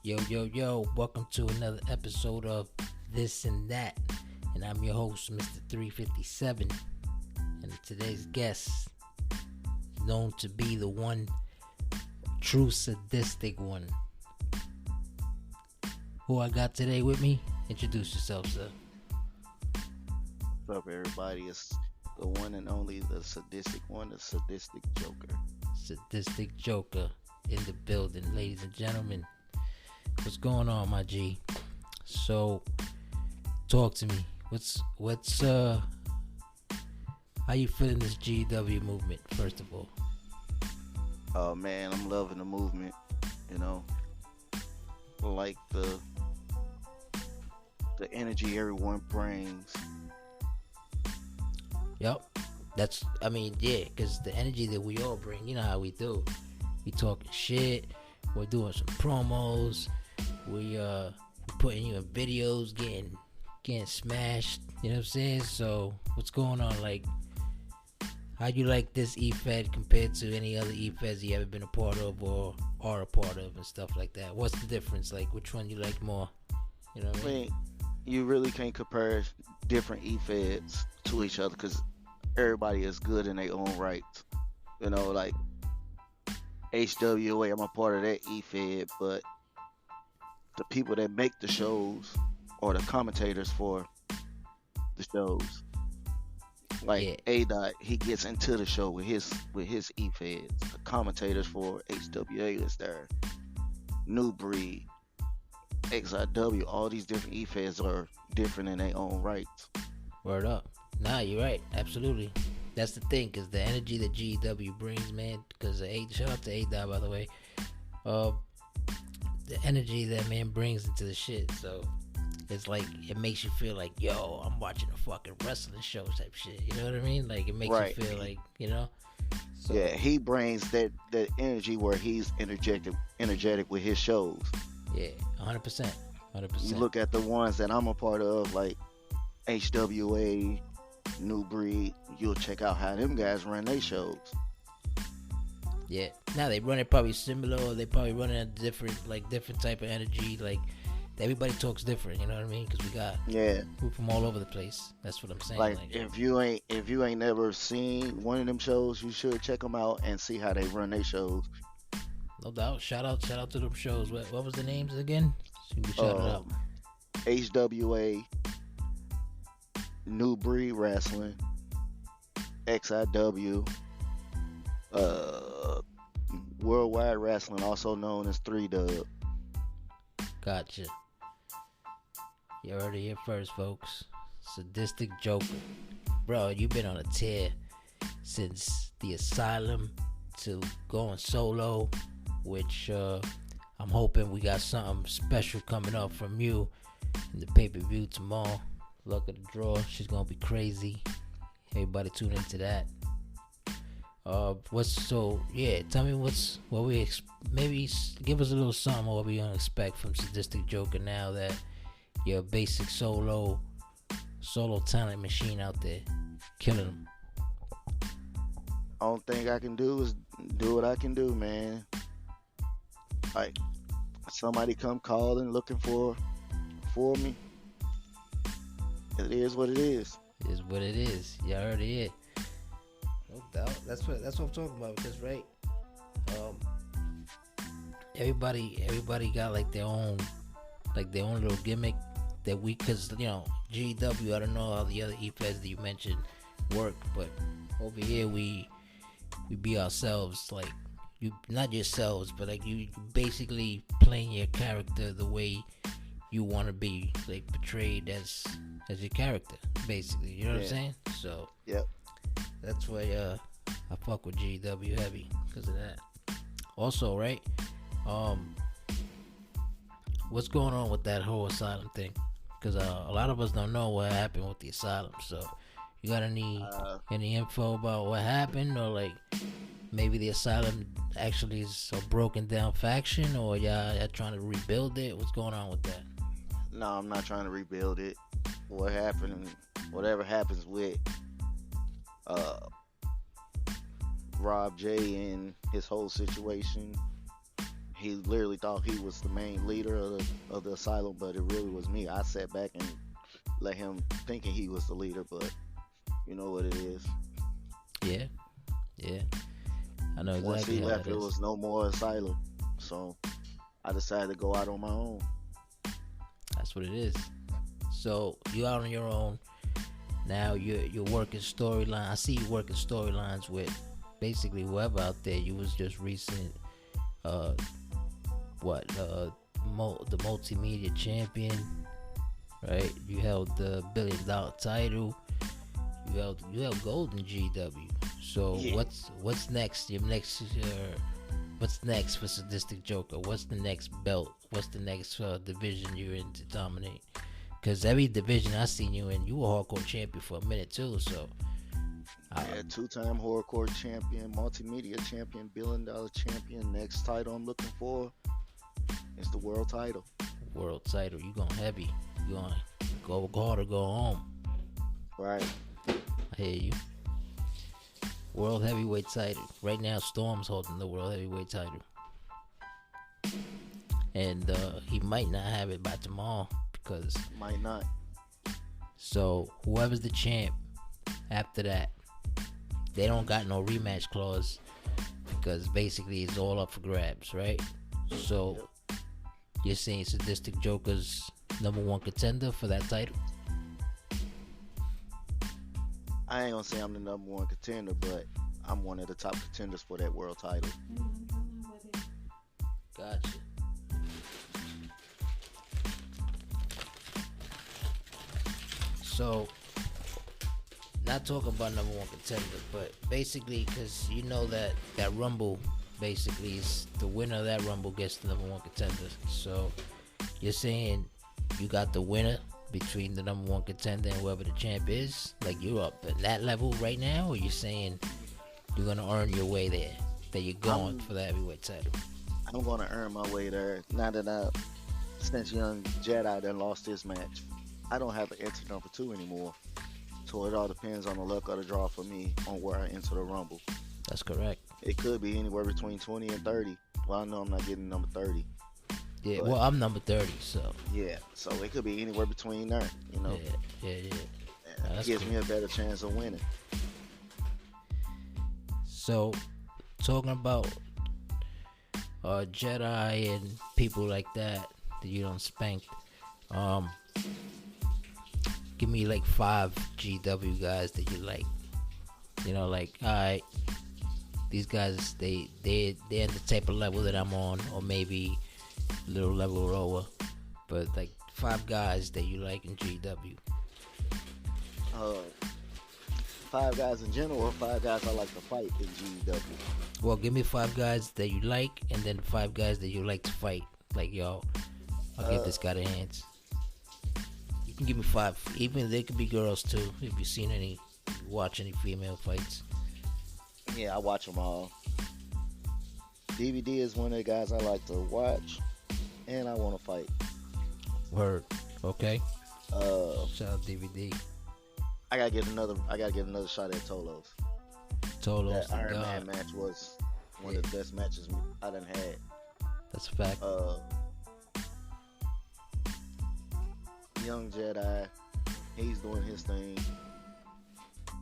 Yo, welcome to another episode of This and That. And I'm your host, Mr. 357. And today's guest is known to be the one true sadistic one. Who I got today with me? Introduce yourself, sir. What's up, everybody? It's the one and only, the sadistic one, the Sadistic Joker. Sadistic Joker in the building, ladies and gentlemen. What's going on, my G? So, talk to me. What's how you feeling this GW movement, first of all? Oh man, I'm loving the movement. You know, like the energy everyone brings. Yep. Because the energy that we all bring, you know how we do. We talking shit. We're doing some promos. We putting you in videos, getting smashed. You know what I'm saying? So what's going on? Like, how you like this Efed compared to any other Efeds you ever been a part of or are a part of and stuff like that? What's the difference? Like, which one you like more? You know what I mean? You really can't compare different Efeds to each other because everybody is good in their own right. You know, like HWA, I'm a part of that Efed, but the people that make the shows or the commentators for the shows, like Adot, he gets into the show with his Efeds. The commentators for HWA is there. New Breed, XIW, all these different Efeds are different in their own rights. Word up. Nah, you're right. Absolutely. That's the thing, because the energy that GW brings, man, because shout out to A-Dot, by the way, the energy that man brings into the shit, so it's like, it makes you feel like, yo, I'm watching a fucking wrestling show type shit, you know what I mean? Like, it makes you feel like, you know? So, yeah, he brings that energy where he's energetic with his shows. Yeah, 100%. You look at the ones that I'm a part of, like HWA, New Breed, you'll check out how them guys run their shows. Yeah. Now they run it probably similar, or they probably run it different type of energy. Like, everybody talks different, you know what I mean? Because we got people from all over the place. That's what I'm saying. Like if you ain't never seen one of them shows, you should check them out and see how they run their shows. No doubt. Shout out to them shows. What was the names again? So you can shout it out. HWA, New Breed Wrestling, XIW, Worldwide Wrestling, also known as 3Dub. Gotcha. You heard it here first, folks. Sadistic Joker. Bro, you've been on a tear since the Asylum to going solo, which I'm hoping we got something special coming up from you in the pay-per-view tomorrow. Luck of the draw. She's gonna be crazy. Everybody tune into that. Tell me maybe give us a little something what we gonna expect from Sadistic Joker now that you're a basic solo talent machine out there killing them. Only thing I can do is do what I can do, man. Like, somebody come calling looking for me. It is what it is. It is what it is. You heard it. No doubt. That's what I'm talking about. Because everybody got like their own little gimmick that because GW. I don't know how the other Efeds that you mentioned work, but over here we be ourselves. Like, you not yourselves, but like you basically playing your character the way you want to be, like, portrayed as your character, basically. You know what I'm saying? So that's why I fuck with GW heavy because of that. Also, right? What's going on with that whole Asylum thing? Because a lot of us don't know what happened with the Asylum. So you got any info about what happened, or like maybe the Asylum actually is a broken down faction, or y'all trying to rebuild it? What's going on with that? No, I'm not trying to rebuild it. Whatever happens with Rob J and his whole situation, He literally thought he was the main leader of the asylum, but it really was me. I sat back and let him thinking he was the leader, but you know what it is. Yeah, yeah. I know Once exactly he how left, that there is. was no more asylum, so I decided to go out on my own. That's what it is. So you out on your own now. You're working storyline. I see you working storylines with basically whoever out there. You was just recent. Uh, what? The multimedia champion, right? You held the $1 billion title. You held gold in GW. So Yeah. what's next? What's next for Sadistic Joker? What's the next belt? What's the next division you're in to dominate? Because every division I seen you in, you were a hardcore champion for a minute too. So, Yeah, two-time horrorcore champion, multimedia champion, $1 billion champion. Next title I'm looking for is the world title. world title, you going heavy. You going go hard or go home. Right. I hear you. World heavyweight title. Right now, Storm's holding the world heavyweight title, and he might not have it by tomorrow because. Might not. So whoever's the champ after that, they don't got no rematch clause because basically it's all up for grabs, right? So you're saying Sadistic Joker's #1 contender for that title? I ain't gonna say I'm the #1 contender, but I'm one of the top contenders for that world title. Gotcha. So, not talking about #1 contender, but basically, because you know that Rumble basically is the winner of that Rumble gets the #1 contender. So, you're saying you got the winner between the #1 contender and whoever the champ is? Like, you're up at that level right now? Or you're saying you're going to earn your way there? That you're going for the heavyweight title? I'm gonna earn my way there. Now that since Young Jedi done lost his match, I don't have an entry #2 anymore. So it all depends on the luck of the draw for me on where I enter the Rumble. That's correct. It could be anywhere between 20 and 30. Well, I know I'm not getting number 30. Yeah, But, well, I'm number 30, so. yeah, so it could be anywhere between there, you know. Yeah. It gives me a better chance of winning. So, talking about Jedi and people like that you don't spank, give me like 5 GW guys that you like. You know, like, alright, these guys, they're the type of level that I'm on, or maybe a little level lower, but like 5 guys that you like in GW. 5 guys in general, or 5 guys I like to fight in GW. Well, give me 5 guys that you like, and then 5 guys that you like to fight. Like, yo, I'll give this guy the hands. You can give me 5. Even they could be girls too. If you've seen watch any female fights. Yeah, I watch them all. DVD is one of the guys I like to watch, and I want to fight. Word. Okay. Shout out DVD. I gotta get another shot at Tolos. Tolos. That Iron Man match was one of the best matches I done had. That's a fact. Young Jedi, he's doing his thing.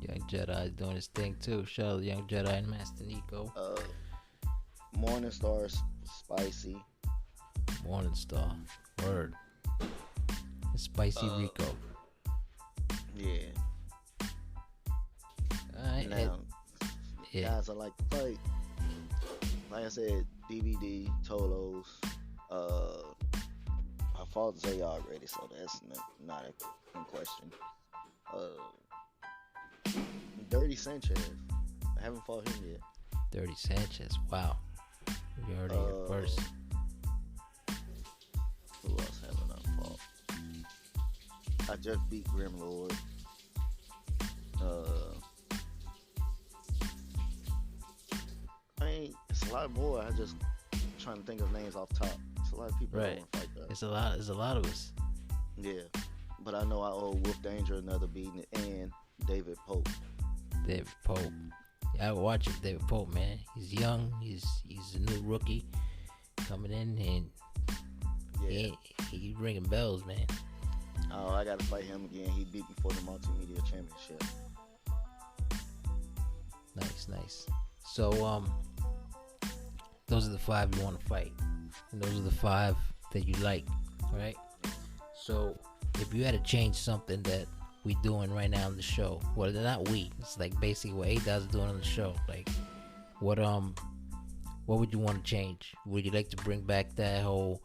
Young Jedi is doing his thing too. Shout out Young Jedi and Master Nico. Morningstar Spicy. Morningstar. Word. And Spicy Rico. Yeah. Alright. Now, guys I like to fight. Like I said, DVD, Tolos. I fought Zay already, so that's not in question. Dirty Sanchez. I haven't fought him yet. Dirty Sanchez. Wow. You already hit first. Who else haven't I fought? I just beat Grimlord. It's a lot more. I just trying to think of names off top. It's a lot of people that want to fight that. It's a lot of us. Yeah, but I know I owe Wolf Danger another beating and David Pope. David Pope. Yeah, I watch it. David Pope, man. He's young. He's a new rookie. coming in and Yeah. he ringing bells, man. Oh, I gotta fight him again. He beat me for the multimedia championship. Nice. So those are the 5 you want to fight, and those are the 5 that you like, right? So if you had to change something that we doing right now on the show, well, not we, it's like basically what A-Dot is doing on the show, like what would you want to change? Would you like to bring back that whole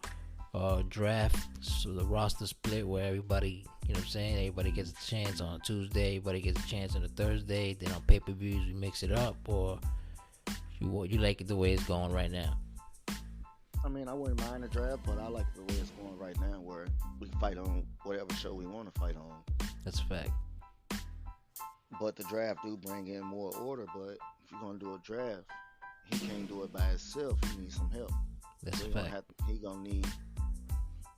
draft, so the roster split where everybody, you know what I'm saying, everybody gets a chance on a Tuesday, everybody gets a chance on a Thursday, then on pay-per-views we mix it up, or you like it the way it's going right now? I mean, I wouldn't mind the draft, but I like the way it's going right now, where we fight on whatever show we want to fight on. That's a fact. But the draft do bring in more order. But if you're gonna do a draft, he can't do it by himself. He needs some help. That's so a fact. He gonna need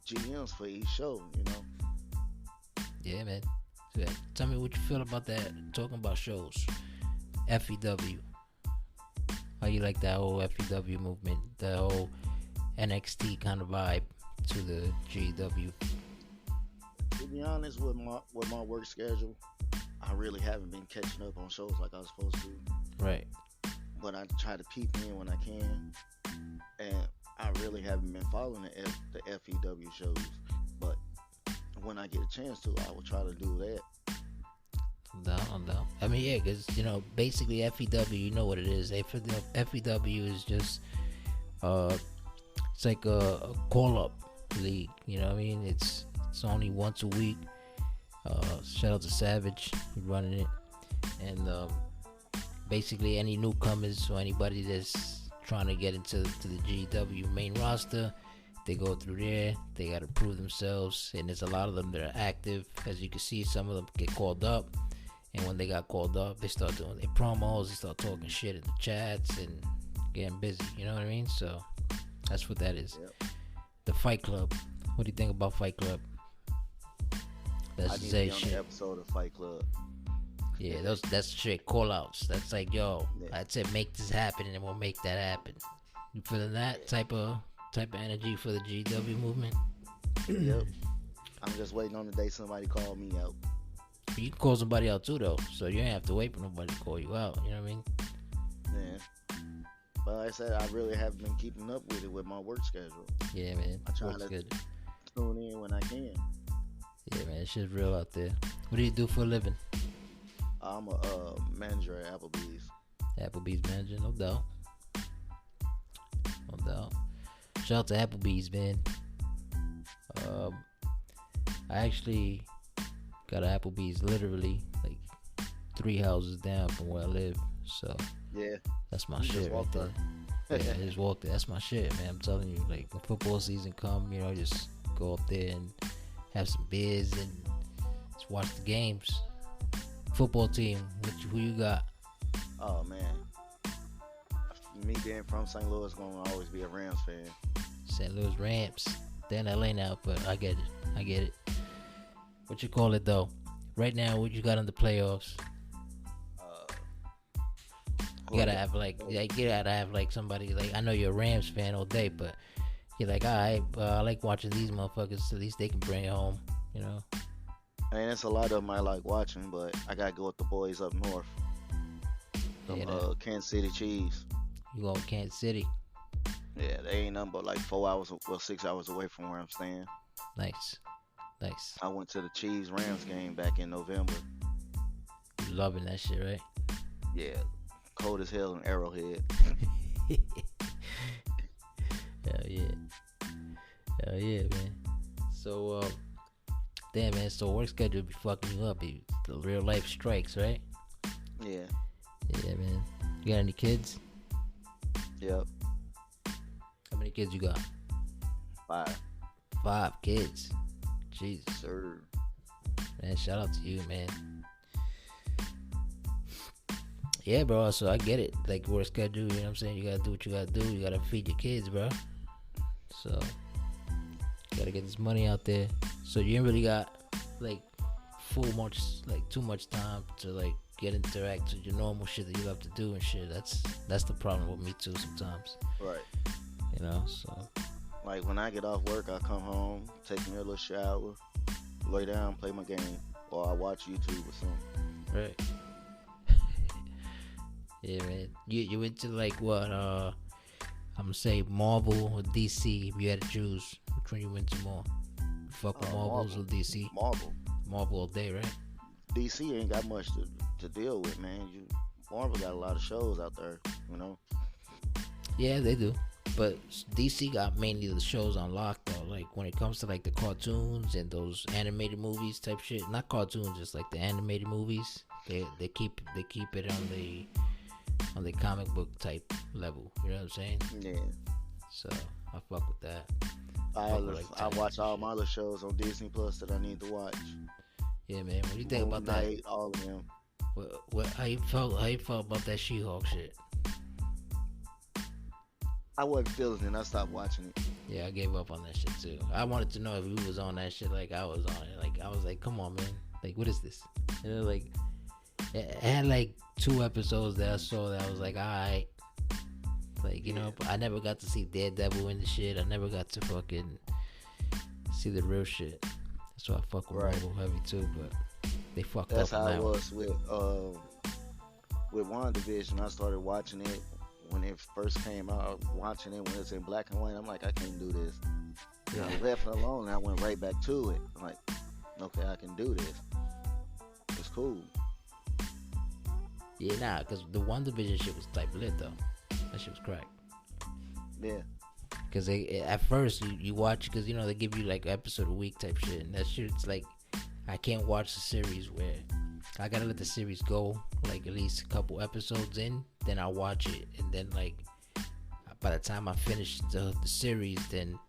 GMs for each show, you know. Yeah, man. So, tell me what you feel about that. Talking about shows, FEW. How you like that whole FEW movement? The whole NXT kind of vibe to the GW. To be honest, with my work schedule, I really haven't been catching up on shows like I was supposed to. Right. But I try to peep in when I can, and I really haven't been following the FEW shows. But when I get a chance to, I will try to do that. No. I mean, yeah, because, you know, basically FEW, you know what it is. FEW is just, it's like a call-up league, you know what I mean? It's only once a week. Shout out to Savage, running it. And basically any newcomers or anybody that's trying to get into the GW main roster, they go through there. They got to prove themselves. And there's a lot of them that are active. As you can see, some of them get called up. And when they got called up, they start doing their promos. They start talking shit in the chats and getting busy. You know what I mean? So that's what that is. Yep. The Fight Club. What do you think about Fight Club? That's I need to be on the episode of Fight Club. Yeah, that's shit. Call outs. That's like, yo, Yeah. I said make this happen, and then we'll make that happen. You feeling that type of energy for the GW movement? Yep. I'm just waiting on the day somebody call me out. You can call somebody out too, though, so you ain't have to wait for nobody to call you out. You know what I mean? Yeah. But like I said, I really haven't been keeping up with it with my work schedule. Yeah, man. I try Works to good. tune in when I can. Yeah, man. It's just real out there. What do you do for a living? I'm a manager at Applebee's. Applebee's manager, no doubt. No doubt. Shout out to Applebee's, man. I actually got an Applebee's literally like 3 houses down from where I live. So Yeah. that's my shit right there. Yeah, I just walked there. That's my shit, man. I'm telling you, like when football season come, you know, just go up there and have some beers and just watch the games. Football team, who you got? Oh man, me being from St. Louis, gonna always be a Rams fan. St. Louis Rams. They're in LA now, but I get it. What you call it though? Right now, what you got in the playoffs? You gotta have like somebody like, I know you're a Rams fan all day, but you're like, all right, I like watching these motherfuckers. At least they can bring it home, you know. I mean, it's a lot of them I like watching, but I gotta go with the boys up north. Kansas City Chiefs. You go to Kansas City. Yeah, they ain't nothing but like 6 hours away from where I'm staying. Nice. I went to the Chiefs Rams game back in November. You loving that shit, right? Yeah, cold as hell in Arrowhead. Hell yeah, man. So, damn, man. So work schedule be fucking you up. The real life strikes, right? Yeah. Yeah, man. You got any kids? Yep. How many kids you got? 5. 5 kids. Jesus. Sir. Man, shout out to you, man. Yeah, bro. So I get it. Like work schedule, you know what I'm saying? You gotta do what you gotta do. You gotta feed your kids, bro. So you gotta get this money out there. So you ain't really got like too much time to like interact with your normal shit that you have to do and shit. That's the problem with me too sometimes. Right. So Like when I get off work, I come home, take me a little shower, lay down, play my game, or I watch YouTube or something. right. Yeah, man. You into like what? I'm gonna say Marvel or DC. If you had to choose, which one you into more? You fuck with Marvels Marvel, or DC? Marvel. Marvel all day, right? DC ain't got much to deal with, man. Marvel got a lot of shows out there, you know. Yeah, they do. But DC got mainly the shows on lock though. Like when it comes to like the cartoons and those animated movies type shit. Not cartoons, just like the animated movies. They keep it on the comic book type level. You know what I'm saying? Yeah. So I fuck with that. I watch all my other shows on Disney Plus that I need to watch. Yeah, man. What do you think Moon about Knight, all of them. What how you felt about that She-Hulk shit? I wasn't feeling it. I stopped watching it. Yeah, I gave up on that shit too. I wanted to know if you was on that shit like I was on it. Like I was like, come on, man. Like what is this? Like it had like 2 episodes that I saw that I was like, alright. Like, but I never got to see Daredevil in the shit. I never got to fucking see the real shit. That's why I fuck with Marvel heavy too, but they fucked That's up. That's how it was with WandaVision. I started watching it when it first came out, watching it when it's in black and white. I'm like, I can't do this. Yeah. I left it alone and I went right back to it. I'm like, okay, I can do this. It's cool. Yeah, nah, because the WandaVision shit was type lit though. That shit was crack. Yeah. Because at first you watch, because they give you like episode a week type shit, and that shit's like, I can't watch the series where I gotta let the series go like at least a couple episodes in, then I watch it, and then like by the time I finish the series, then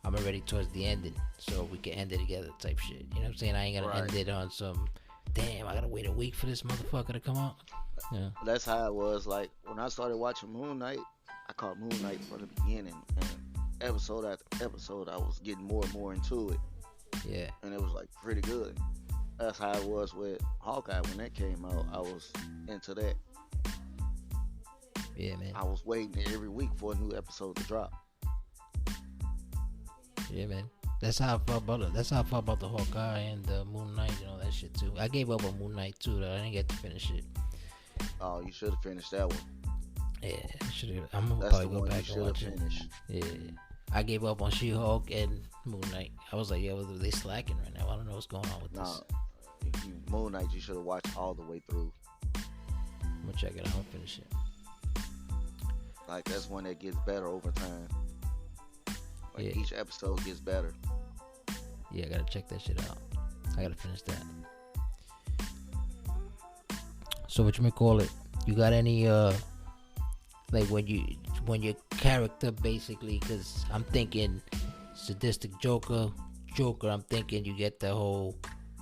I'm already towards the ending, so we can end it together type shit. You know what I'm saying? I ain't gonna end it on some, damn, I gotta wait a week for this motherfucker to come out. Yeah. That's how it was. Like when I started watching Moon Knight, I caught Moon Knight from the beginning, and episode after episode, I was getting more and more into it. Yeah. And it was like pretty good. That's how it was with Hawkeye when that came out. I was into that. Yeah, man. I was waiting every week for a new episode to drop. Yeah, man. That's how I felt about it. That's how I felt about the Hawkeye and the Moon Knight and all that shit too. I gave up on Moon Knight too, though. I didn't get to finish it. Oh, you should have finished that one. Yeah, should have. I'm gonna probably go back and watch it. Yeah, I gave up on She-Hulk and Moon Knight. I was like, yeah, they slacking right now. I don't know what's going on with this. Moon Knight, you should have watched all the way through. I'm gonna check it out. I'll finish it. Like that's one that gets better over time. Like each episode gets better. Yeah, I gotta check that shit out. I gotta finish that. So what you may call it? You got any like when your character basically? Because I'm thinking Sadistic Joker. I'm thinking you get the whole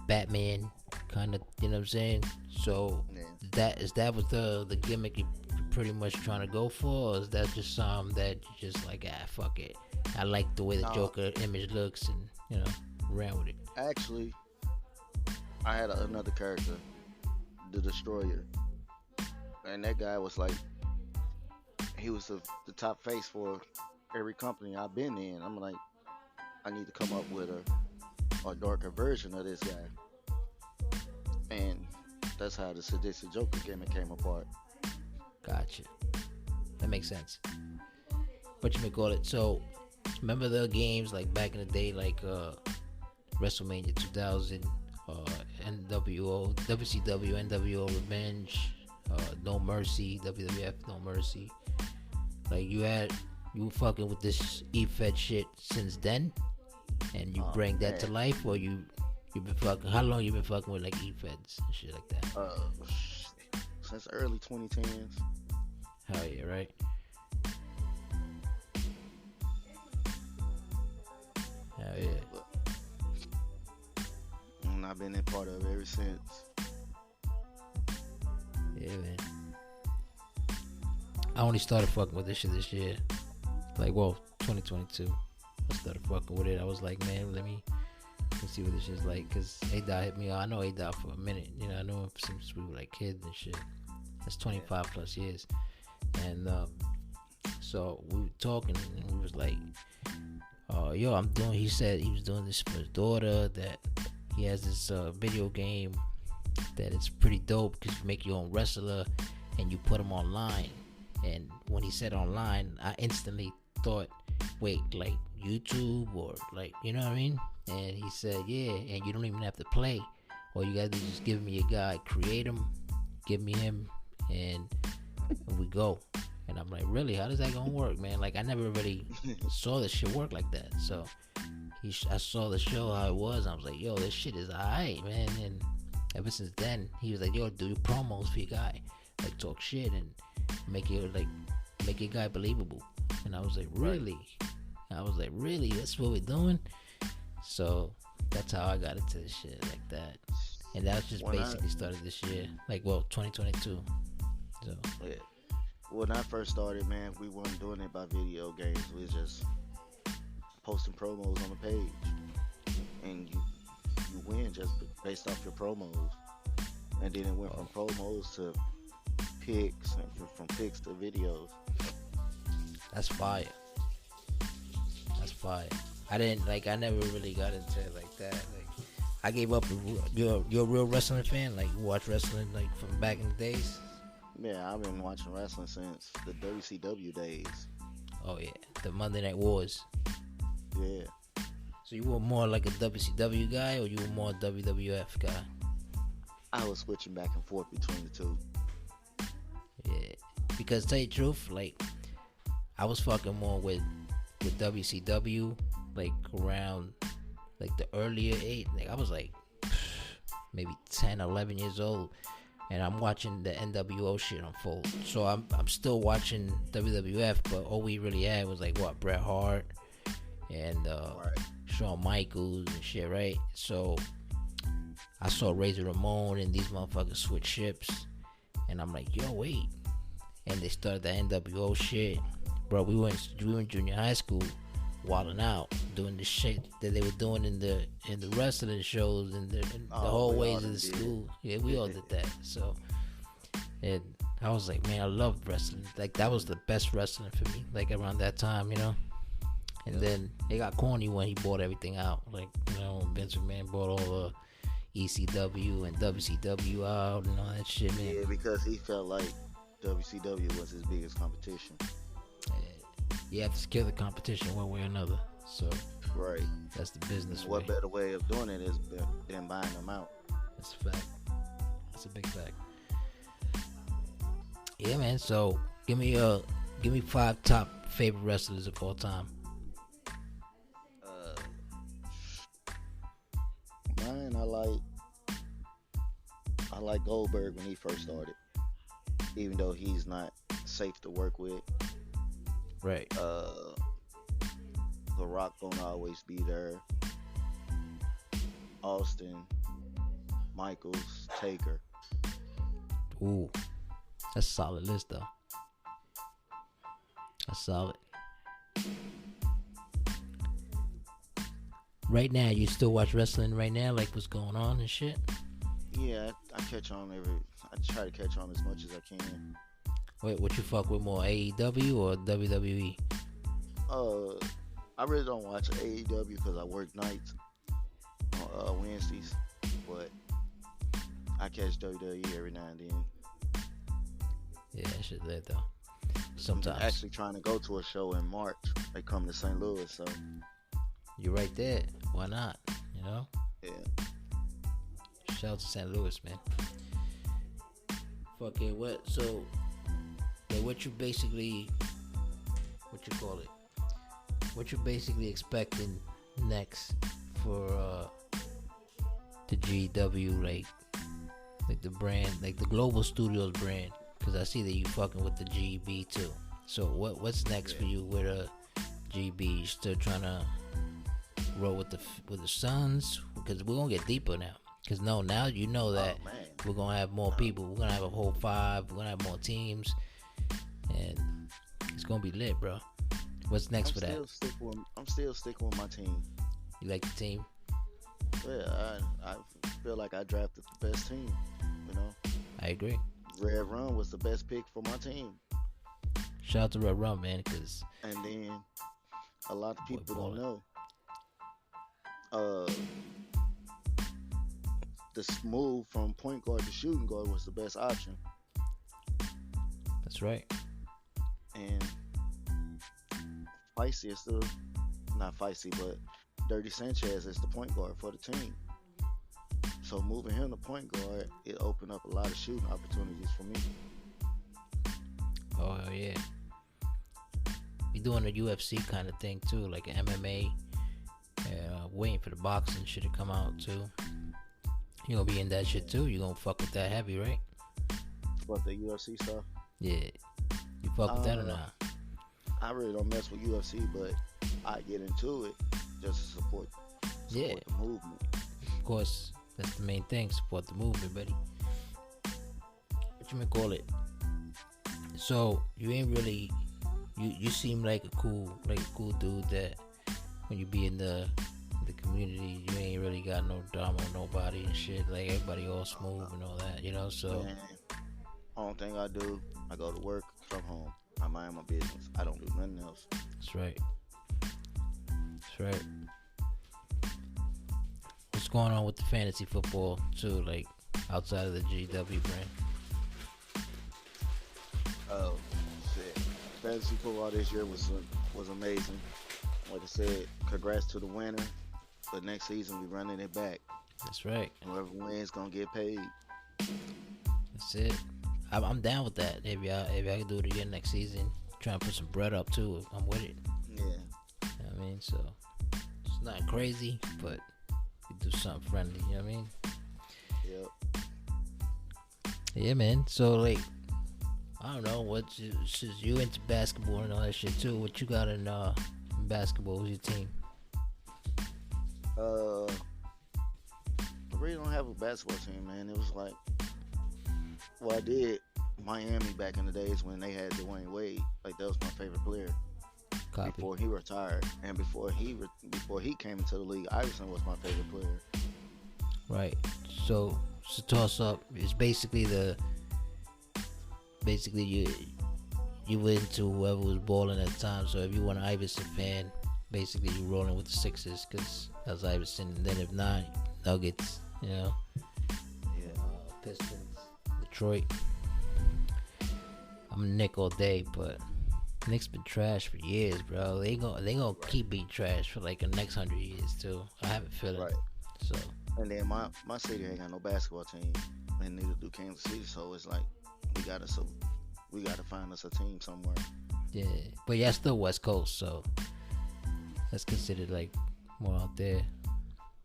Batman kind of. You know what I'm saying? So is that what the gimmick you pretty much trying to go for, or is that just something that you just like, fuck it? I like the way the Joker image looks, and ran with it. Actually, I had another character, the Destroyer, and that guy was like, he was the top face for every company I've been in. I'm like, I need to come up with a darker version of this guy, and that's how the Sadistic Joker gimmick came apart. Gotcha. That makes sense. What you may call it? So, remember the games like back in the day, like WrestleMania 2000, NWO, WCW, NWO Revenge, No Mercy, WWF No Mercy. Like you were fucking with this Efed shit since then, and you bring that to life, or you've been fucking. How long you been fucking with like Efeds and shit like that? Since early 2010s. Hell yeah, right? Hell yeah. And I've been a part of it ever since. Yeah, man. I only started fucking with this shit this year. Like, 2022. I started fucking with it. I was like, man, let me see what this shit's like. Because A-Dot hit me up. I know A-Dot for a minute. I know him since we were like kids and shit. That's 25 plus years. And So we were talking, and he was like, yo, he said he was doing this for his daughter, that he has this video game that it's pretty dope because you make your own wrestler and you put them online. And when he said online, I instantly thought, wait, like YouTube or like, you know what I mean? And he said, yeah, and you don't even have to play. All you gotta do is just give me a guy, create him, give me him, and we go. And I'm like, really? How does that gonna work, man? Like, I never really saw this shit work like that. So I saw the show how it was. And I was like, yo, this shit is alright, man. And ever since then, he was like, yo, do promos for your guy, like talk shit and make your guy believable. And I was like, really? I was like, really? That's what we're doing? So that's how I got into this shit like that. And that was just basically started this year, like, well, 2022. So yeah. When I first started, man, we weren't doing it by video games. We was just posting promos on the page, and you win just based off your promos. And then it went from promos to picks, and from picks to videos. That's fire. That's fire. I never really got into it like that. Like, I gave up. You're a real wrestling fan? Like, you watch wrestling like from back in the days? Yeah, I've been watching wrestling since the WCW days. Oh yeah, the Monday Night Wars. Yeah. So you were more like a WCW guy, or you were more a WWF guy? I was switching back and forth between the two. Yeah, because to tell you the truth, like, I was fucking more with WCW, like around like the earlier age. Like, I was like maybe 10, 11 years old. And I'm watching the NWO shit unfold. So I'm still watching WWF, but all we really had was like what, Bret Hart and Shawn Michaels and shit, right? So I saw Razor Ramon and these motherfuckers switch ships, and I'm like, yo, wait. And they started the NWO shit, bro. We were in junior high school, wilding out, doing the shit that they were doing in the wrestling shows and the hallways of the school. Yeah, we all did that. So, and I was like, man, I loved wrestling. Like, that was the best wrestling for me. Like, around that time, you know. And then it got corny when he bought everything out. Like, you know, when Vince McMahon bought all the ECW and WCW out and all that shit, man. Yeah, because he felt like WCW was his biggest competition. You have to kill the competition one way or another. So right, that's the business what way. Better way of doing it is than buying them out. That's a fact. That's a big fact. Yeah, man. So give me 5 top favorite wrestlers of all time. Mine, I like Goldberg when he first started, even though he's not safe to work with. Right. The Rock gonna always be there. Austin, Michaels, Taker. Ooh, that's a solid list, though. That's solid. Right now, you still watch wrestling right now? Like, what's going on and shit? Yeah, I catch on I try to catch on as much as I can. Wait, what you fuck with more, AEW or WWE? I really don't watch AEW because I work nights on Wednesdays, but I catch WWE every now and then. Yeah, that shit lit though. Sometimes. I'm actually trying to go to a show in March. They come to St. Louis, so you're right there. Why not? You know? Yeah. Shout out to St. Louis, man. Fuck it, what? So, what you basically, what you basically expecting next for the GW, like the brand, like the Global Studios brand? Because I see that you fucking with the GB too. So what's next for you with a GB? You still trying to roll with the Suns? Because we're gonna get deeper now. Because now you know that we're gonna have more people. We're gonna have a whole 5. We're gonna have more teams, and it's gonna be lit, bro. What's next for that? I'm still sticking with my team. You like the team? Yeah, I feel like I drafted the best team. You know. I agree. Red Run was the best pick for my team. Shout out to Red Rum, man, because And then a lot of boy people don't balling. know. Uh, the move from point guard to shooting guard was the best option. That's right. And Feisty is still not Feisty, but Dirty Sanchez is the point guard for the team. So moving him to point guard, it opened up a lot of shooting opportunities for me. Oh yeah. We doing a UFC kind of thing too, like an MMA. Waiting for the boxing shit to come out too. You gonna be in that shit too? You gonna fuck with that heavy, right? What, the UFC stuff? Yeah. You fuck with that or not? I really don't mess with UFC, but I get into it just to support Yeah. the movement. Of course, that's the main thing. Support the movement, buddy. What you may call it? So you ain't really. You seem like a cool dude that when you be in the community, you ain't really got no drama with nobody and shit. Like everybody all smooth and all that, you know. So Man, only thing I do, I go to work, come home, I mind my business. I don't do nothing else. that's right. That's right. What's going on with the fantasy football too? Like outside of the GW brand. Oh shit! Fantasy football this year was amazing. Like I said, congrats to the winner. But next season we running it back. That's right. Whoever wins gonna get paid. That's it. I'm down with that. If I can do it again next season, trying to put some bread up too. I'm with it. Yeah. You know what I mean, so it's not crazy, but we do something friendly. You know what I mean? Yep. Yeah, man. So like, I don't know since you into basketball and all that shit too. What you got in basketball? Who's your team? I really don't have a basketball team, man. It was like, well, I did Miami back in the days when they had Dwayne Wade. Like that was my favorite player. Copy. Before he retired, and before he came into the league, Iverson was my favorite player. Right. So toss up is basically you went into whoever was balling at the time. So if you were an Iverson fan, basically you rolling with the Sixers because that's Iverson. And then if not, Nuggets, you know, Yeah. Pistons, Detroit. I'm a Nick all day, but Knicks been trash for years, bro. They gonna keep being trash for like the next 100 years too. I have a feeling. Right. So. And then my city ain't got no basketball team, and neither do Kansas City. So it's like we gotta find us a team somewhere. Yeah, but yeah, still West Coast, so that's considered like more out there.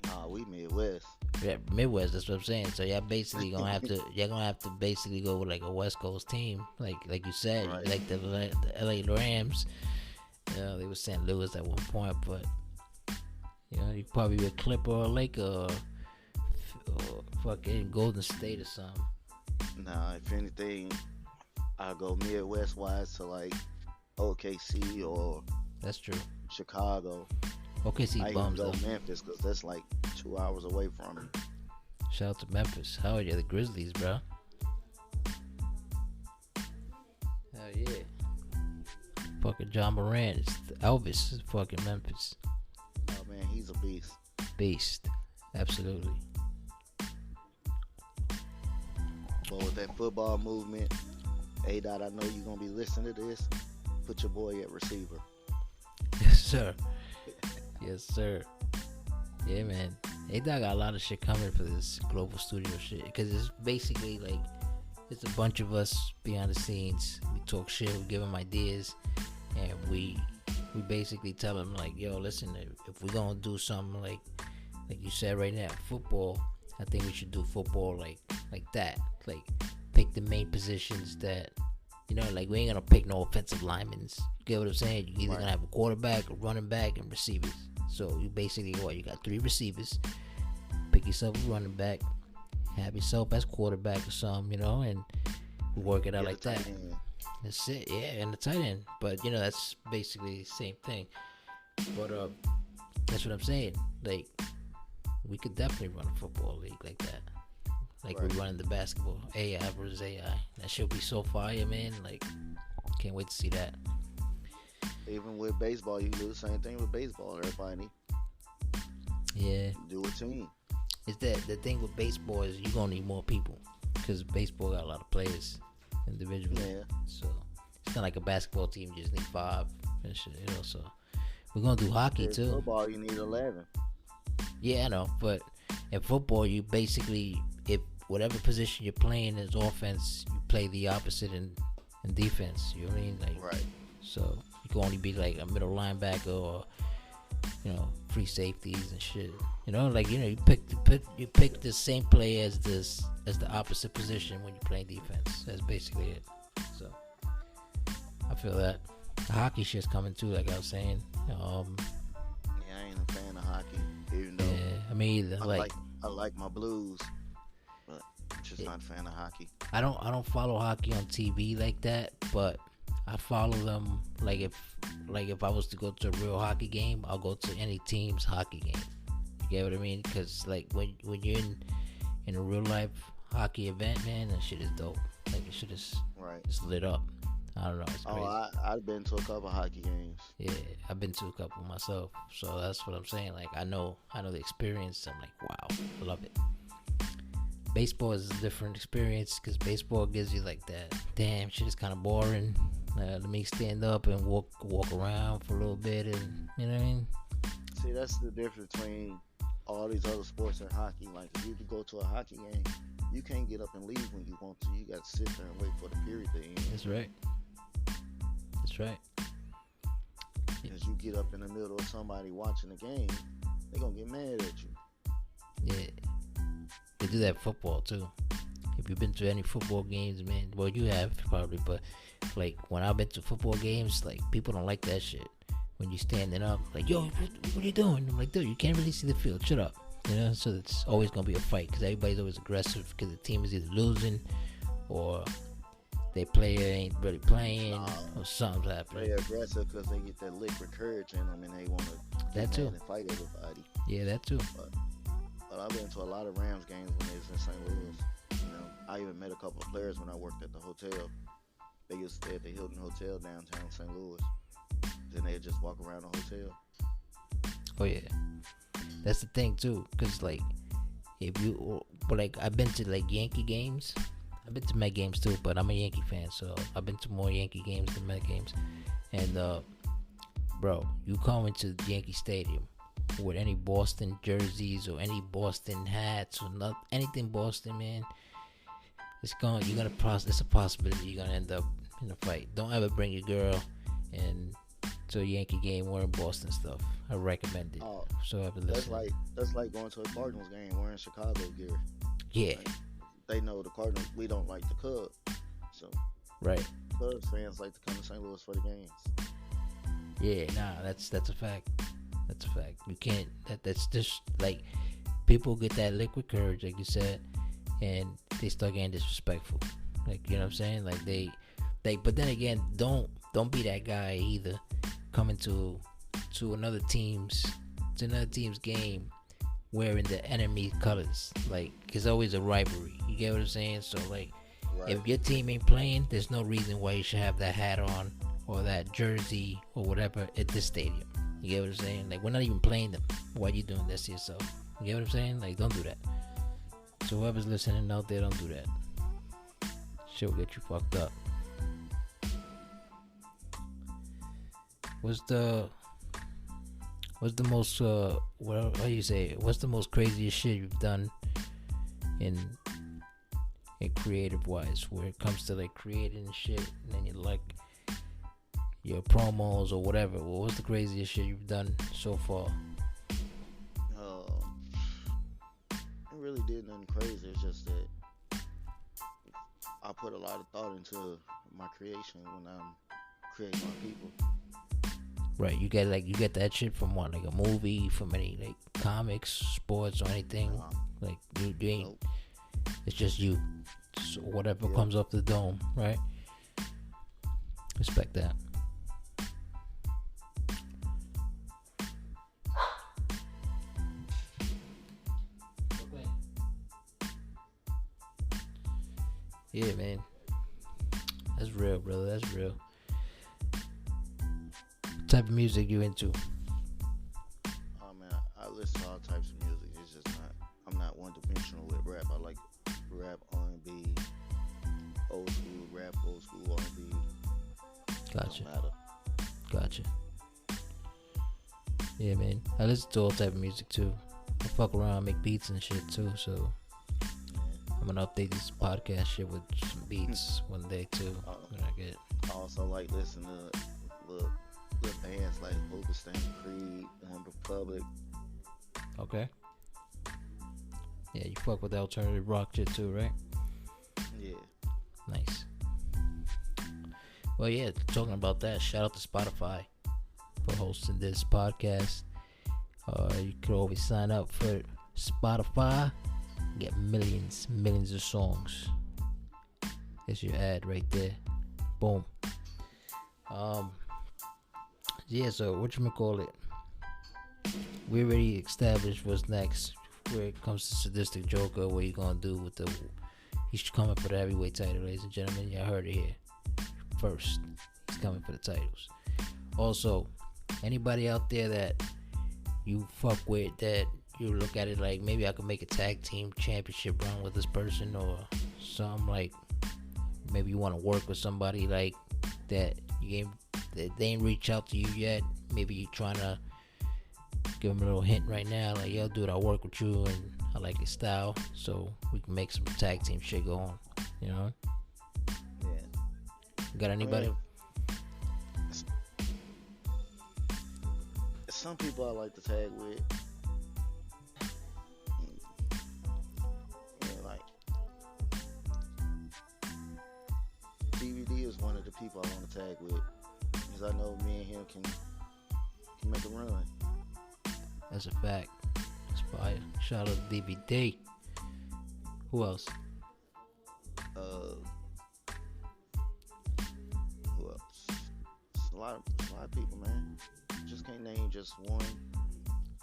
Nah, we Midwest. Yeah, Midwest. That's what I'm saying. So y'all basically gonna have to basically go with like a West Coast team, like you said, Right. like the LA Rams. You know, they were St. Louis at one point, but you know, you probably be a Clipper or a Laker or fucking Golden State or something. Nah, if anything, I'll go Midwest wise to like OKC or That's true. Chicago. OKC I even bums go though. Memphis because that's like 2 hours away from me. Shout out to Memphis. Hell yeah, the Grizzlies, bro. Hell yeah. Fucking John Morant. Elvis is fucking Memphis. Oh man, he's a beast. Beast. Absolutely. But with that football movement, A-Dot, I know you're going to be listening to this. Put your boy at receiver. Yes, sir. Yes, sir. Yeah, man. A-Dot got a lot of shit coming for this global studio shit. Because it's basically like, it's a bunch of us behind the scenes. We talk shit, we give them ideas, and we basically tell them like, yo, listen, if we're going to do something like you said right now, football, I think we should do football like that. Like, pick the main positions that, you know, like we ain't gonna pick no offensive linemen. You get what I'm saying? You're either Right. gonna have a quarterback, a running back, and receivers. So you basically you got 3 receivers. Pick yourself a running back, have yourself as quarterback or something, you know, and work it out Get like a tight that. end. That's it, yeah, and the tight end. But you know, that's basically the same thing. But that's what I'm saying. Like, we could definitely run a football league like that. Like Right. we're running the basketball. AI versus AI. That should be so fire, man. Like, can't wait to see that. Even with baseball, you can do the same thing with baseball. Everybody Yeah. do a team. Is that the thing with baseball is you're gonna need more people because baseball got a lot of players individually. Yeah. So it's not like a basketball team. You just need 5 and shit. So we're gonna do hockey too. Football, you need 11. Yeah, I know, but in football, you basically, if whatever position you're playing is offense, you play the opposite in defense. You know what I mean? Like, right. So you can only be like a middle linebacker or free safeties and shit. You pick the same play as the opposite position when you play defense. That's basically it. So I feel that the hockey shit's coming too. Like I was saying. Yeah, I ain't a fan of hockey, even though. Yeah, I mean, I like my Blues, but I'm just not a fan of hockey. I don't follow hockey on TV like that, but I follow them like if I was to go to a real hockey game, I'll go to any team's hockey game. You get what I mean? Because like when you're in a real life hockey event, man, that shit is dope. Like it shit is right. It's lit up. I don't know. It's crazy. I've been to a couple hockey games. Yeah, I've been to a couple myself. So that's what I'm saying. Like I know the experience. I'm like, wow, I love it. Baseball is a different experience because baseball gives you like that. Damn, shit is kind of boring. Let me stand up and walk around for a little bit, and you know what I mean. See, that's the difference between all these other sports and hockey. Like if you could go to a hockey game, you can't get up and leave when you want to. You got to sit there and wait for the period to end. That's right. Because you get up in the middle of somebody watching the game, they're going to get mad at you. Yeah. They do that football too. If you've been to any football games, man, well, you have probably, but like when I've been to football games, like people don't like that shit. When you standing up, like, yo, what are you doing? I'm like, dude, you can't really see the field. Shut up. So it's always going to be a fight because everybody's always aggressive because the team is either losing or their player ain't really playing or something's happening. They're aggressive because they get that liquid courage in them and they want to and fight everybody. Yeah, that too. But I've been to a lot of Rams games when they was in St. Louis. I even met a couple of players when I worked at the hotel. They used to stay at the Hilton Hotel downtown St. Louis. Then they'd just walk around the hotel. Oh yeah, that's the thing too. Cause like, I've been to like Yankee games. I've been to Met games too, but I'm a Yankee fan, so I've been to more Yankee games than Met games. And bro, you come into Yankee Stadium with any Boston jerseys or any Boston hats or anything Boston, man, it's a possibility you're gonna end up in a fight. Don't ever bring your girl to a Yankee game wearing Boston stuff. I recommend it. So ever listen. That's like going to a Cardinals game wearing Chicago gear. Yeah. Like, they know the Cardinals. We don't like the Cubs, so right. Cubs fans like to come to St. Louis for the games. Yeah, that's a fact. That's a fact. You can't. That's just like people get that liquid courage, like you said, and they start getting disrespectful. Like, you know what I'm saying? Like they. But then again, don't be that guy either. Coming to another team's game wearing the enemy colors. Like, it's always a rivalry. You get what I'm saying? So like, right. If your team ain't playing, there's no reason why you should have that hat on or that jersey or whatever at this stadium. You get what I'm saying? Like, we're not even playing them. Why you doing this to yourself? You get what I'm saying? Like, don't do that. So whoever's listening out there, don't do that. Shit will get you fucked up. What's the most how do you say it? What's the most craziest shit you've done in creative wise, where it comes to like creating shit and then you like your promos or whatever? Well, what's the craziest shit you've done so far? I really did nothing crazy. It's just that I put a lot of thought into my creation when I'm creating my people. Right, you get that shit from what, like a movie, from any like comics, sports, or anything. Like you ain't. Nope. It's just you. So whatever comes off the dome, right? Respect that. Yeah, man. That's real, brother. That's real. type of music you into? Oh man, I listen to all types of music. It's just not. I'm not one dimensional with rap. I like rap, R&B, old school rap, old school R&B. Gotcha. Don't matter. Gotcha. Yeah, man. I listen to all type of music too. I fuck around, make beats and shit too. So I'm gonna update this podcast shit with some beats one day too. When I get. I also like listening to little bands like Overstand, Creed, Republic. Okay. Yeah, you fuck with the alternative rock shit too, right? Yeah. Nice. Well, yeah, talking about that, shout out to Spotify for hosting this podcast. You could always sign up for Spotify, get millions of songs. There's your ad right there. Boom. Yeah, so whatchamacallit, we already established what's next where it comes to Sadistic Joker. What you gonna do with the, he's coming for the heavyweight title, ladies and gentlemen. Y'all heard it here first. He's coming for the titles. Also, anybody out there that you fuck with, that you look at it like, maybe I could make a tag team championship run with this person, or something, like maybe you want to work with somebody like that, that they ain't reach out to you yet. Maybe you're trying to give them a little hint right now, like, yo dude, I'll work with you and I like your style, so we can make some tag team shit go on, you know? Yeah. Got anybody? Some people I like to tag with. Yeah, like DVD is one of the people I want to tag with, because I know me and him can make a run. That's a fact. That's fire. Shout out to DVD. Who else? Who else? It's a lot of people, man. Just can't name just one.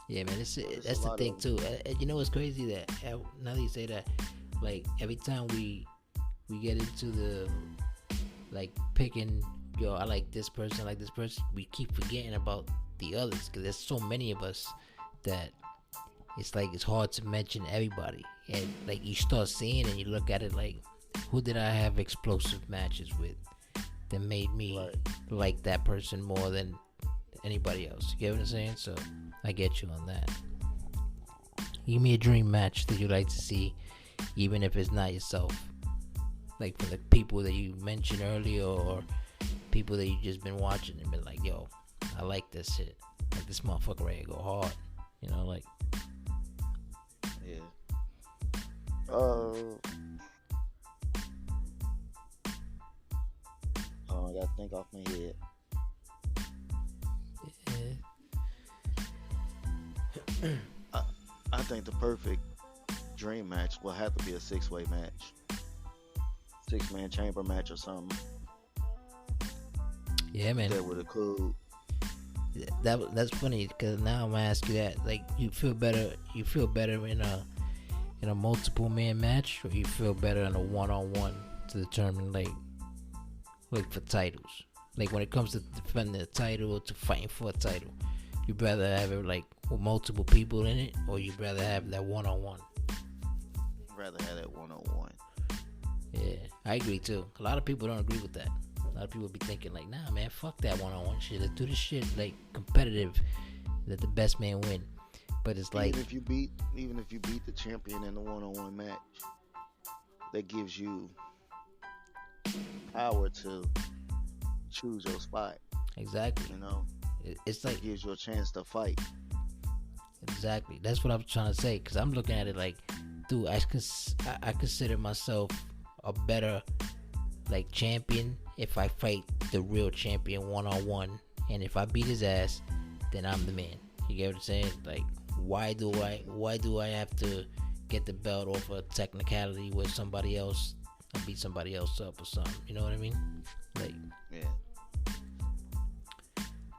Yeah, man, that's the thing too. You know what's crazy, that now that you say that, like every time we get into the like picking, yo, I like this person, we keep forgetting about the others, because there's so many of us that it's like it's hard to mention everybody. And like you start seeing and you look at it like, who did I have explosive matches with that made me like that person more than anybody else? You get what I'm saying? So I get you on that. Give me a dream match that you like to see, even if it's not yourself, like from the people that you mentioned earlier, or people that you just been watching and been like, yo, I like this shit, like this motherfucker ready to go hard, you know, like. Yeah. I gotta think off my head. I think the perfect dream match will have to be a 6-way match, 6-man chamber match or something. Yeah, man. That would include. That's funny, because now I'm gonna ask you that. Like, you feel better in a multiple man match, or you feel better in a one-on-one to determine like for titles? Like when it comes to defending a title or to fighting for a title, you'd rather have it like with multiple people in it, or you'd rather have that one-on-one? Rather have that one-on-one. Yeah, I agree too. A lot of people don't agree with that. A lot of people be thinking like, nah, man, fuck that one-on-one shit. Let's do this shit like competitive, let the best man win. But it's like, even if you beat the champion in the one-on-one match, that gives you power to choose your spot. Exactly. You know, it's like, it gives you a chance to fight. Exactly. That's what I'm trying to say. Because I'm looking at it like, dude, I consider myself a better like champion if I fight the real champion one-on-one, and if I beat his ass, then I'm the man. You get what I'm saying? Like, why do I have to get the belt off a technicality with somebody else and beat somebody else up or something? You know what I mean? Like, yeah.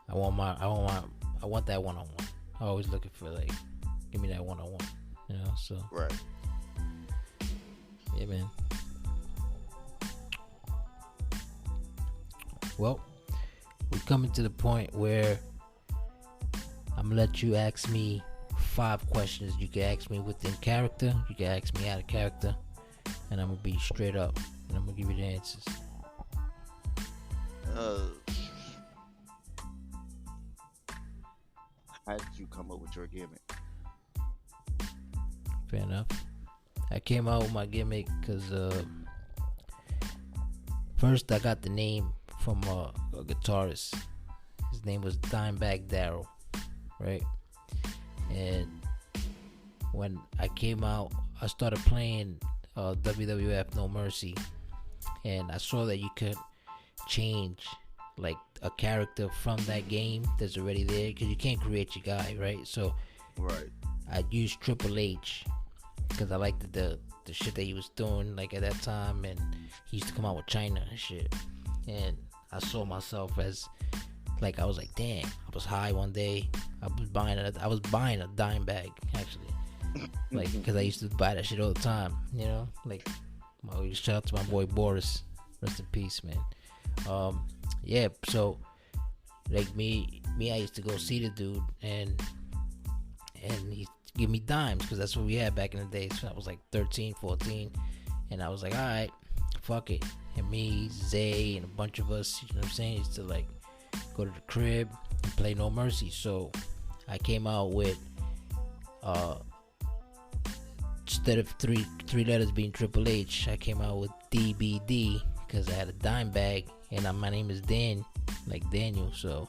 I want that one-on-one. I'm always looking for like, give me that one-on-one. You know, so right. Yeah, man. Well, we're coming to the point where I'm gonna let you ask me 5 questions. You can ask me within character, you can ask me out of character, and I'm gonna be straight up and I'm gonna give you the answers. How did you come up with your gimmick? Fair enough. I came out with my gimmick because first I got the name from a guitarist. His name was Dimebag Darrell, right? And when I came out, I started playing WWF No Mercy, and I saw that you could change like a character from that game that's already there, because you can't create your guy, right? So right, I used Triple H because I liked the shit that he was doing like at that time, and he used to come out with China and shit, and I saw myself as like, I was like, damn, I was high one day, I was buying a dime bag actually, like, because I used to buy that shit all the time, you know, like, shout out to my boy Boris, rest in peace, man. Yeah, so like me I used to go see the dude, and he give me dimes, because that's what we had back in the day. So I was like 13, 14, and I was like, alright, fuck it. And me, Zay, and a bunch of us, you know what I'm saying, used to like go to the crib and play No Mercy. So I came out with instead of three letters being Triple H, I came out with DBD, because I had a dime bag, and my name is Dan, like Daniel, so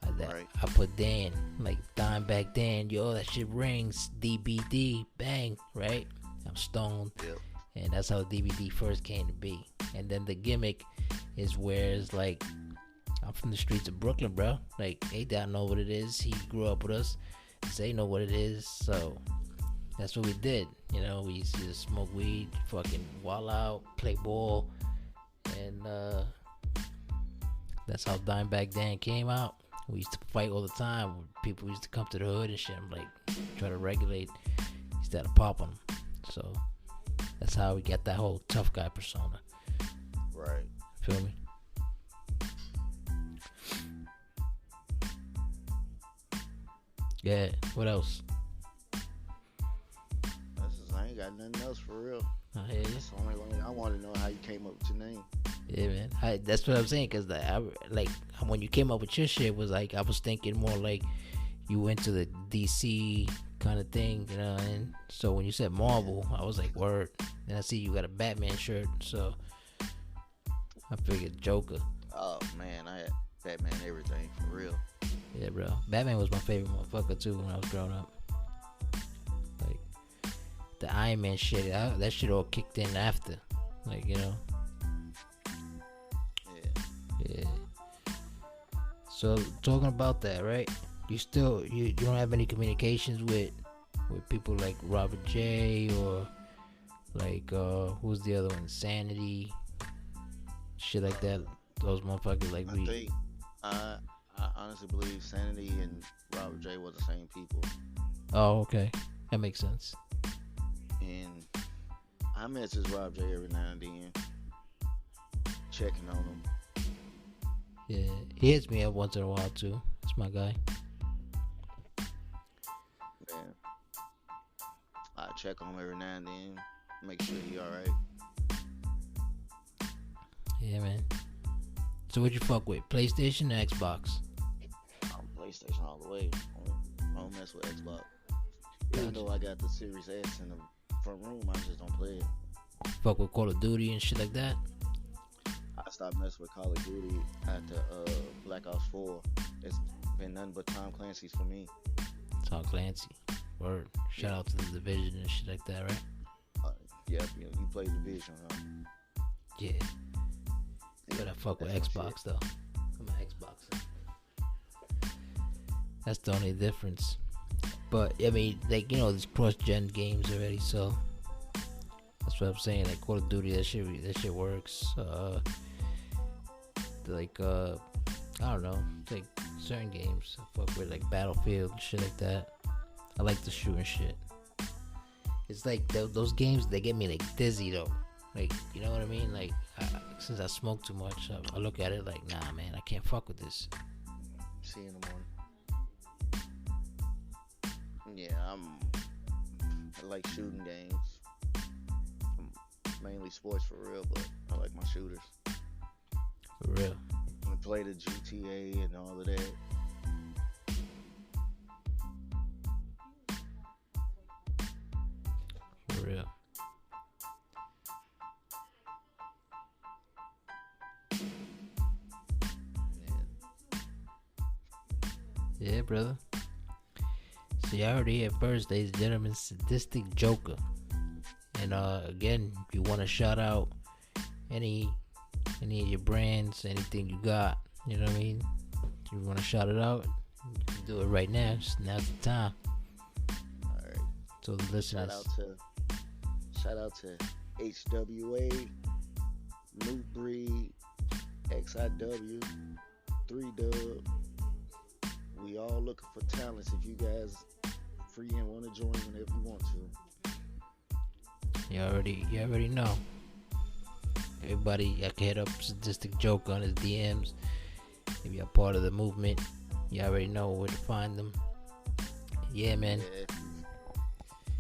I put Dan, like Dimebag Dan, yo, that shit rings, DBD, bang, right? I'm stoned, yep. And that's how DBD first came to be. And then the gimmick is where it's like, I'm from the streets of Brooklyn, bro. Like, A-Dot know what it is. He grew up with us. Zay know what it is. So that's what we did. You know, we used to just smoke weed, fucking wall out, play ball, and that's how Dimebag Dan came out. We used to fight all the time. People used to come to the hood and shit. I'm like, try to regulate. Instead of pop them. So that's how we got that whole tough guy persona. Right. Feel me? Yeah. What else? I ain't got nothing else for real. I hear you. That's the only one. I want to know how you came up with your name. Yeah, man. That's what I'm saying, because when you came up with your shit, was like, I was thinking more like you went to the DC kind of thing, you know. And so when you said Marvel, I was like, word. And I see you got a Batman shirt, so I figured Joker. Oh man, I had Batman everything for real. Yeah, bro. Batman was my favorite motherfucker too when I was growing up. Like the Iron Man shit, that shit all kicked in after, like, you know. Yeah. So talking about that, right? You still you don't have any communications with people like Robert J, or like who's the other one? Sanity, shit like that. Those motherfuckers like I honestly believe Sanity and Robert J were the same people. Oh, okay, that makes sense. And I message Rob J every now and then, checking on him. Yeah, he hits me up once in a while too. That's my guy. Man, I check on him every now and then, make sure he alright. Yeah, man. So what you fuck with? PlayStation or Xbox? I'm PlayStation all the way. I don't mess with Xbox. Even though I got the Series S in the front room, I just don't play it. Fuck with Call of Duty and shit like that? I stopped messing with Call of Duty after Black Ops 4. It's been nothing but Tom Clancy's for me. Tom Clancy. Word. Shout out to the Division and shit like that, right? Yeah, you play Division, huh? Yeah. But I fuck with Xbox shit, though. I'm an Xboxer. That's the only difference. But I mean, like, you know, there's cross-gen games already, so that's what I'm saying. Like Call of Duty, that shit works. Like I don't know, like certain games I fuck with, like Battlefield, shit like that. I like the shooting shit. It's like those games, they get me like dizzy though. Like, you know what I mean? Like, since I smoke too much, I look at it like, nah, man, I can't fuck with this. See you in the morning. Yeah, I like shooting games. Mainly sports for real, but I like my shooters. For real. I play the GTA and all of that. For real. Yeah, brother. So you already here first, ladies and gentlemen, Sadistic Joker. And again, if you want to shout out any of your brands, anything you got, you know what I mean? If you want to shout it out, you can do it right now. Now's the time. Alright. So the listeners. Shout out to HWA, New Breed, XIW, 3Dub. We all looking for talents. If you guys free and want to join whenever you want to. You already know. Everybody, I can hit up Sadistic Joker on his DMs. If you're part of the movement, you already know where to find them. Yeah, man. Yeah.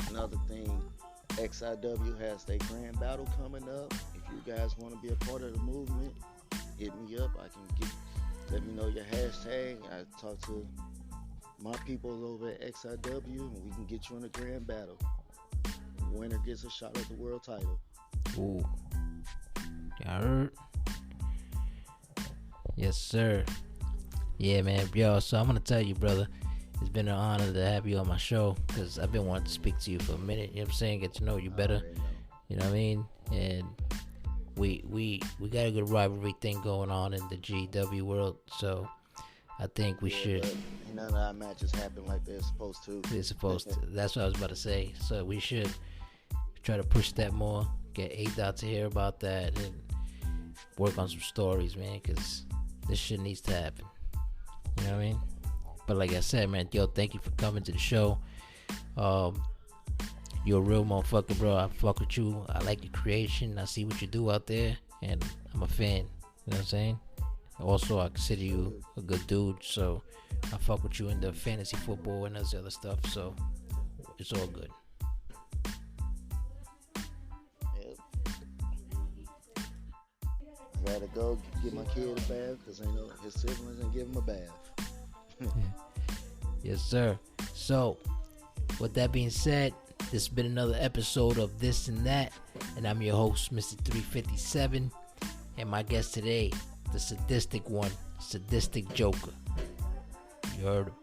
Another thing, XIW has their grand battle coming up. If you guys want to be a part of the movement, hit me up. Let me know your hashtag. I talk to my people over at XIW, and we can get you in a grand battle. The winner gets a shot at the world title. Ooh. Y'all heard? Yes, sir. Yeah, man. Yo, so I'm going to tell you, brother, it's been an honor to have you on my show, because I've been wanting to speak to you for a minute. You know what I'm saying? Get to know you better. You know what I mean? And we got a good rivalry thing going on in the GW world, so I think we should. None of our matches happen like they're supposed to. They're supposed to. That's what I was about to say. So we should try to push that more. Get A-Dot to hear about that and work on some stories, man, because this shit needs to happen. You know what I mean? But like I said, man, yo, thank you for coming to the show. You're a real motherfucker, bro. I fuck with you. I like your creation. I see what you do out there, and I'm a fan. You know what I'm saying? Also, I consider you a good dude, so I fuck with you in the fantasy football and this other stuff, so it's all good. Yep. I gotta go get my kid a bath, because I know his siblings and give him a bath. Yes, sir. So, with that being said, this has been another episode of This and That, and I'm your host, Mr. 357, and my guest today, the sadistic one, Sadistic Joker. You heard him.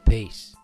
Peace.